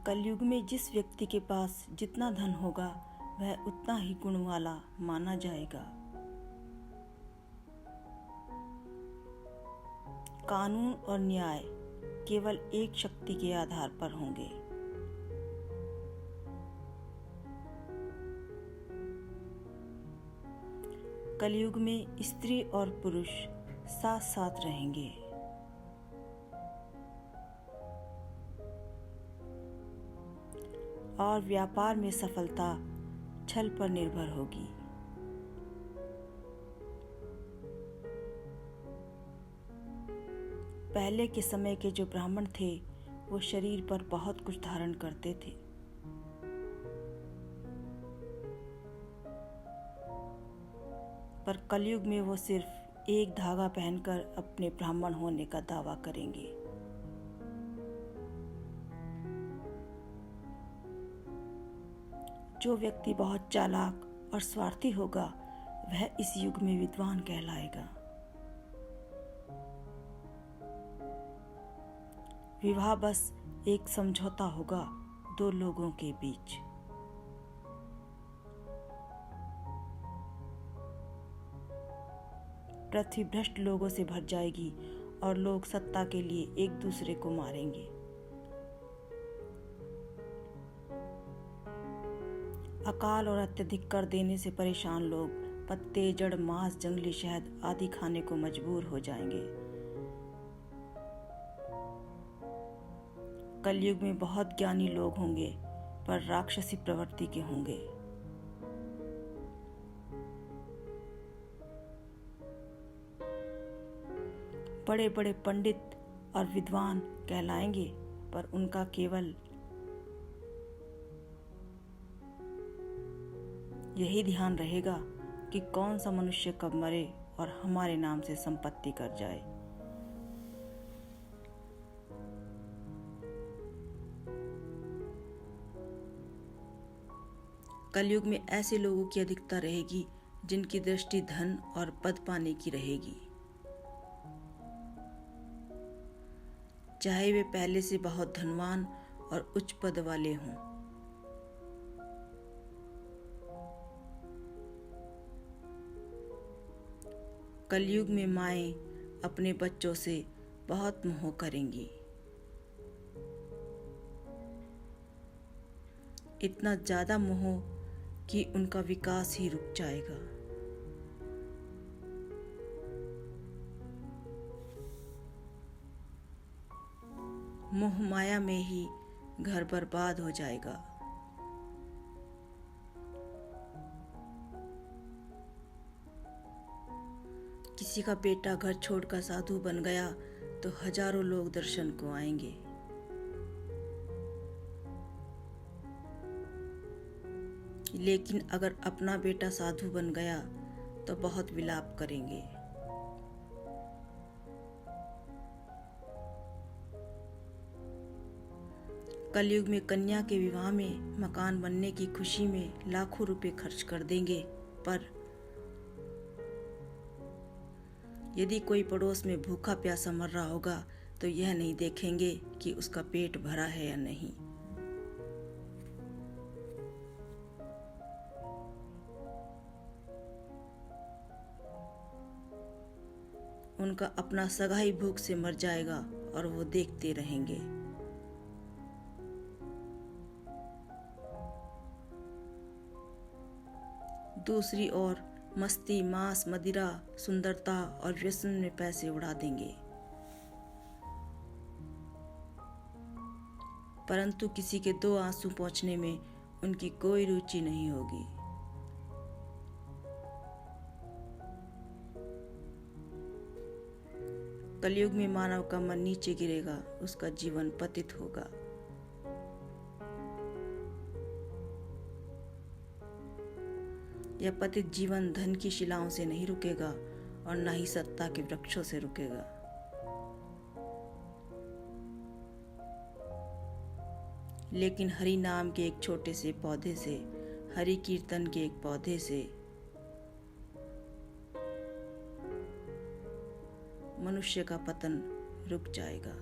कलयुग में जिस व्यक्ति के पास जितना धन होगा वह उतना ही गुण वाला माना जाएगा। कानून और न्याय केवल एक शक्ति के आधार पर होंगे। कलयुग में स्त्री और पुरुष साथ साथ रहेंगे। और व्यापार में सफलता छल पर निर्भर होगी। पहले के समय के जो ब्राह्मण थे वो शरीर पर बहुत कुछ धारण करते थे। पर कलयुग में वो सिर्फ एक धागा पहनकर अपने ब्राह्मण होने का दावा करेंगे। जो व्यक्ति बहुत चालाक और स्वार्थी होगा वह इस युग में विद्वान कहलाएगा। विवाह बस एक समझौता होगा दो लोगों के बीच। पृथ्वी भ्रष्ट लोगों से भर जाएगी और लोग सत्ता के लिए एक दूसरे को मारेंगे। अकाल और अत्यधिक कर देने से परेशान लोग पत्ते, जड़, मांस, जंगली शहद आदि खाने को मजबूर हो जाएंगे। कलयुग में बहुत ज्ञानी लोग होंगे पर राक्षसी प्रवृत्ति के होंगे। बड़े बड़े पंडित और विद्वान कहलाएंगे पर उनका केवल यही ध्यान रहेगा कि कौन सा मनुष्य कब मरे और हमारे नाम से संपत्ति कर जाए। कलयुग में ऐसे लोगों की अधिकता रहेगी जिनकी दृष्टि धन और पद पाने की रहेगी, चाहे वे पहले से बहुत धनवान और उच्च पद वाले हों। कलयुग में माएं अपने बच्चों से बहुत मोह करेंगी। इतना ज्यादा मोह कि उनका विकास ही रुक जाएगा। मोह माया में ही घर बर्बाद हो जाएगा। किसी का बेटा घर छोड़कर साधु बन गया तो हजारों लोग दर्शन को आएंगे। लेकिन अगर अपना बेटा साधु बन गया तो बहुत विलाप करेंगे। कलयुग में कन्या के विवाह में मकान बनने की खुशी में लाखों रुपए खर्च कर देंगे, पर यदि कोई पड़ोस में भूखा प्यासा मर रहा होगा तो यह नहीं देखेंगे कि उसका पेट भरा है या नहीं। उनका अपना सगा ही भूख से मर जाएगा और वो देखते रहेंगे। दूसरी ओर मस्ती, मांस, मदिरा, सुंदरता और व्यसन में पैसे उड़ा देंगे, परंतु किसी के दो आंसू पोंछने में उनकी कोई रुचि नहीं होगी। कलयुग में मानव का मन नीचे गिरेगा, उसका जीवन पतित होगा। यह पतित जीवन धन की शिलाओं से नहीं रुकेगा और न ही सत्ता के वृक्षों से रुकेगा। लेकिन हरि नाम के एक छोटे से पौधे से, हरि कीर्तन के एक पौधे से मनुष्य का पतन रुक जाएगा।